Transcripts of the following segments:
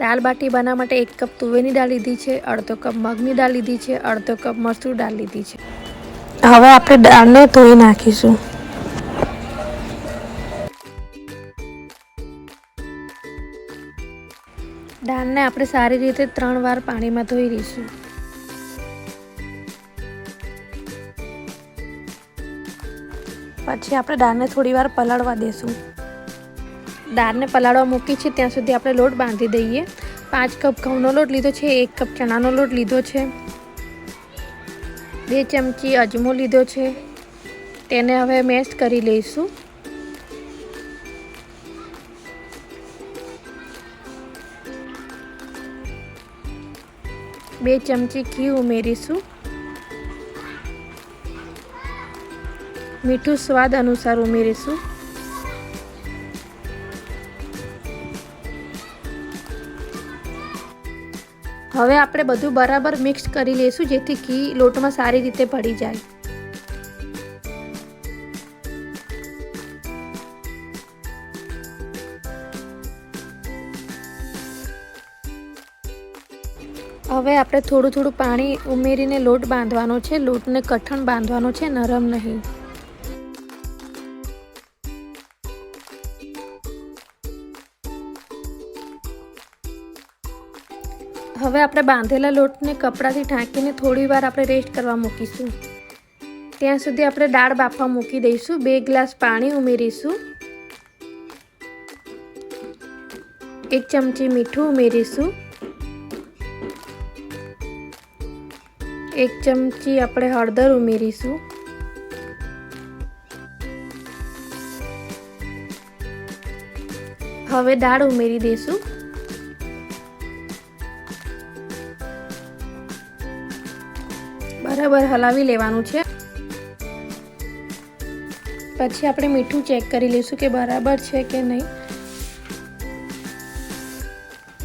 દાળ બાટી બનાવવા માટે 1 કપ તુવેરની દાળ લીધી છે, અડધો કપ મગની દાળ લીધી છે, અડધો કપ મસૂર દાળ લીધી છે। હવે આપણે દાળને ધોઈ નાખીશું। દાળને આપણે સારી રીતે 3 વાર પાણીમાં ધોઈ લઈશું। પછી આપણે દાળને થોડી વાર પલાળવા દેશું। દાળને પલાળવા મૂકી છે ત્યાં સુધી આપણે લોટ બાંધી દઈએ। 5 કપ ઘઉંનો લોટ લીધો છે, 1 કપ ચણાનો લોટ લીધો છે, 2 ચમચી અજમો લીધો છે, તેને હવે મેશ કરી લઈશું। બે ચમચી ઘી ઉમેરીશું। મીઠું સ્વાદ અનુસાર ઉમેરીશું। હવે આપણે બધું બરાબર મિક્સ કરી લઈશું જેથી ઘી લોટમાં સારી રીતે ભળી જાય। હવે આપણે થોડું પાણી ઉમેરીને લોટ બાંધવાનો છે। લોટને કઠણ બાંધવાનો છે, નરમ નહીં। હવે આપણે બાંધેલા લોટને કપડાથી ઢાંકીને થોડીવાર આપણે રેસ્ટ કરવા મૂકીશું। ત્યાં સુધી આપણે દાળ બાફવા મૂકી દઈશું। 2 ગ્લાસ પાણી ઉમેરીશું। 1 ચમચી મીઠું ઉમેરીશું। 1 ચમચી આપણે હળદર ઉમેરીશું। હવે દાળ ઉમેરી દઈશું। બરાબર હલાવી લેવાનું છે। પછી આપણે મીઠું ચેક કરી લઈશું કે બરાબર છે કે નહીં।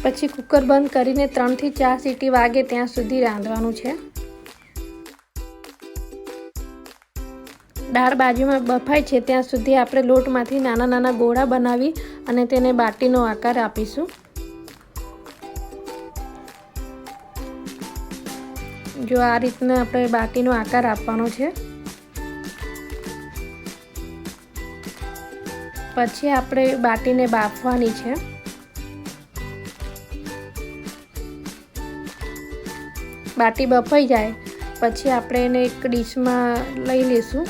પછી કુકર બંધ કરીને 3 થી 4 સીટી વાગે ત્યાં સુધી રાંધવાનું છે। દાળ બાજુમાં બફાય છે ત્યાં સુધી આપણે લોટમાંથી નાના ગોળા બનાવી અને તેને બાટીનો આકાર આપીશું। જો આ રીતના આપણે બાટીનો આકાર આપવાનો છે। પછી આપણે બાટીને બાફવાની છે। બાટી બફાઈ જાય પછી આપણે એને એક ડીશમાં લઈ લઈશું।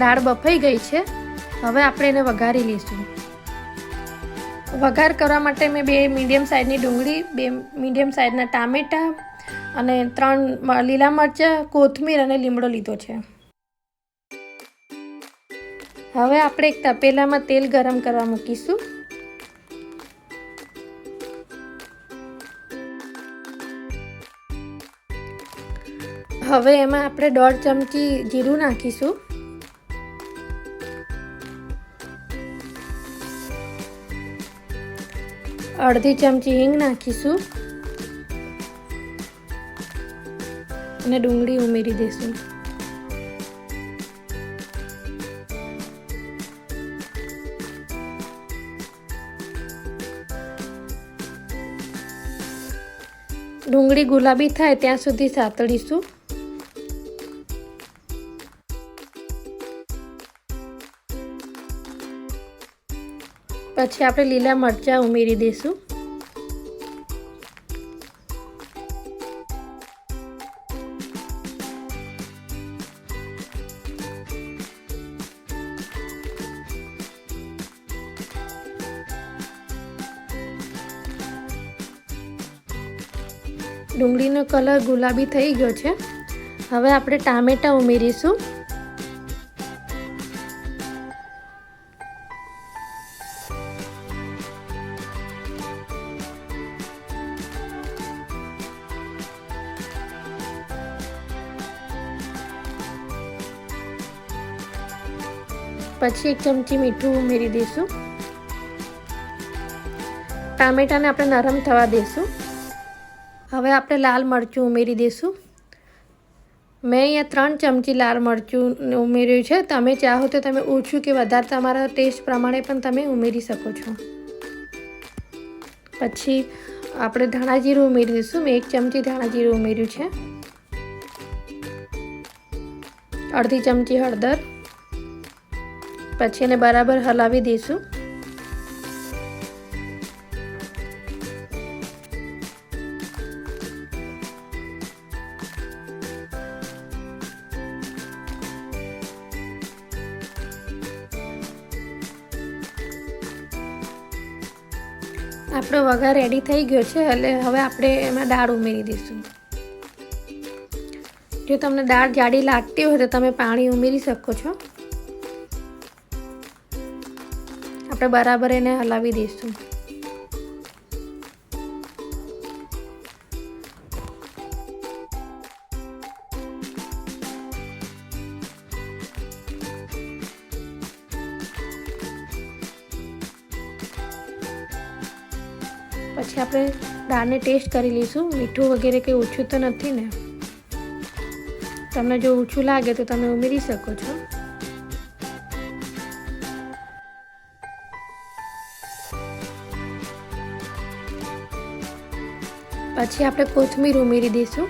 દાળ બફાઈ ગઈ છે। હવે આપણે એને વઘારી લઈશું। વઘાર કરવા માટે મેં 2 મીડિયમ સાઇઝની ડુંગળી, 2 મીડિયમ સાઇઝના ટામેટાં અને 3 લીલા મરચાં, કોથમીર અને લીમડો લીધો છે। હવે આપણે એક તપેલામાં તેલ ગરમ કરવા મૂકીશું। હવે એમાં આપણે 1.5 ચમચી જીરું નાખીશું। અડધી ચમચી હિંગ નાખીશું અને ડુંગળી ઉમેરી દઈશું। ડુંગળી ગુલાબી થાય ત્યાં સુધી સાતળીશું। પછી આપણે લીલા મરચાં ઉમેરી દઈશું। ડુંગળીનો કલર ગુલાબી થઈ ગયો છે। હવે આપણે ટામેટાં ઉમેરીશું। પછી 1 ચમચી મીઠું ઉમેરી દઈશું। ટામેટાને આપણે નરમ થવા દઈશું। હવે આપણે લાલ મરચું ઉમેરી દઈશું. મેં અહીંયા 3 ચમચી લાલ મરચું ઉમેર્યું છે. તમે ચાહો તો તમે ઓછું કે વધારે તમારા ટેસ્ટ પ્રમાણે પણ તમે ઉમેરી શકો છો. પછી આપણે ધાણા જીરું ઉમેરી દઈશું. મેં 1 ચમચી ધાણા જીરું ઉમેર્યું છે. અડધી ચમચી હળદર. પછી એને બરાબર હલાવી દઈશું. આપણો વઘાર રેડી થઈ ગયો છે. એટલે હવે આપણે એમાં દાળ ઉમેરી દઈશું. જો તમને દાળ જાડી લાગતી હોય તો તમે પાણી ઉમેરી શકો છો. આપણે બરાબર એને હલાવી દઈશું. પછી આપણે દાળને ટેસ્ટ કરી લઈશું. મીઠું વગેરે કંઈ ઓછું તો નથી ને? તમને જો ઓછું લાગે તો તમે ઉમેરી શકો છો. પછી આપણે કોથમીર ઉમેરી દઈશું.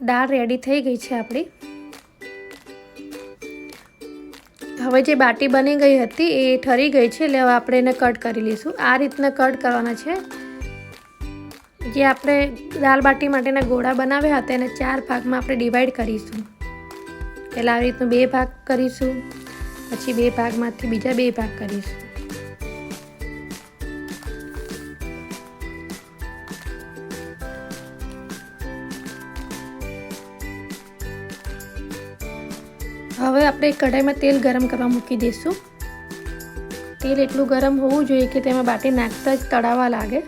દાળ રેડી થઈ ગઈ છે આપણી. હવે જે બાટી બની ગઈ હતી એ ઠરી ગઈ છે. એટલે હવે આપણે એને કટ કરી લઈશું. આ રીતના કટ કરવાના છે. જે આપણે દાળ બાટી માટેના ગોળા બનાવ્યા હતા એને 4 ભાગમાં આપણે ડિવાઈડ કરીશું. પહેલાં આવી રીતનું 2 ભાગ કરીશું. પછી 2 ભાગમાંથી બીજા 2 ભાગ કરીશું. હવે આપણે કઢાઈમાં તેલ ગરમ કરવા મૂકી દઈશું. તેલ એટલું ગરમ હોવું જોઈએ કે તેમાં બાટી નાખતા જ તળાવા લાગે.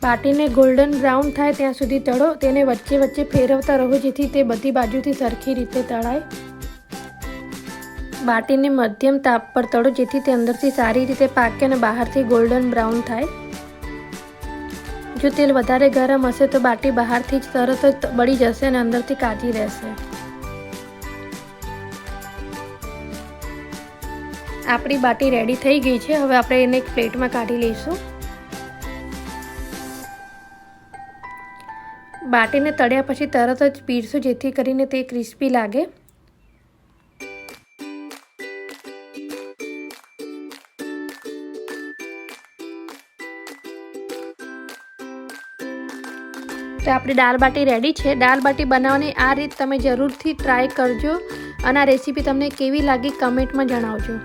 બાટીને ગોલ્ડન બ્રાઉન થાય ત્યાં સુધી તળો. તેને વચ્ચે વચ્ચે ફેરવતા રહો જેથી તે બધી બાજુથી સરખી રીતે તળાય. બાટીને મધ્યમ તાપ પર તળો જેથી તે અંદરથી સારી રીતે પાકે અને બહારથી ગોલ્ડન બ્રાઉન થાય. જો તેલ વધારે ગરમ હશે તો બાટી બહારથી જ તરત જ બળી જશે અને અંદરથી કાચી રહેશે. આપણી બાટી રેડી થઈ ગઈ છે. હવે આપણે એને એક પ્લેટમાં કાઢી લઈશું. બાટીને તળ્યા પછી તરત જ પીરસો જેથી કરીને તે ક્રિસ્પી લાગે. તો આપણી દાળ બાટી રેડી છે. દાળ બાટી બનાવવાની આ રીત તમે જરૂરથી ટ્રાય કરજો અને આ રેસીપી તમને કેવી લાગી કમેન્ટમાં જણાવજો.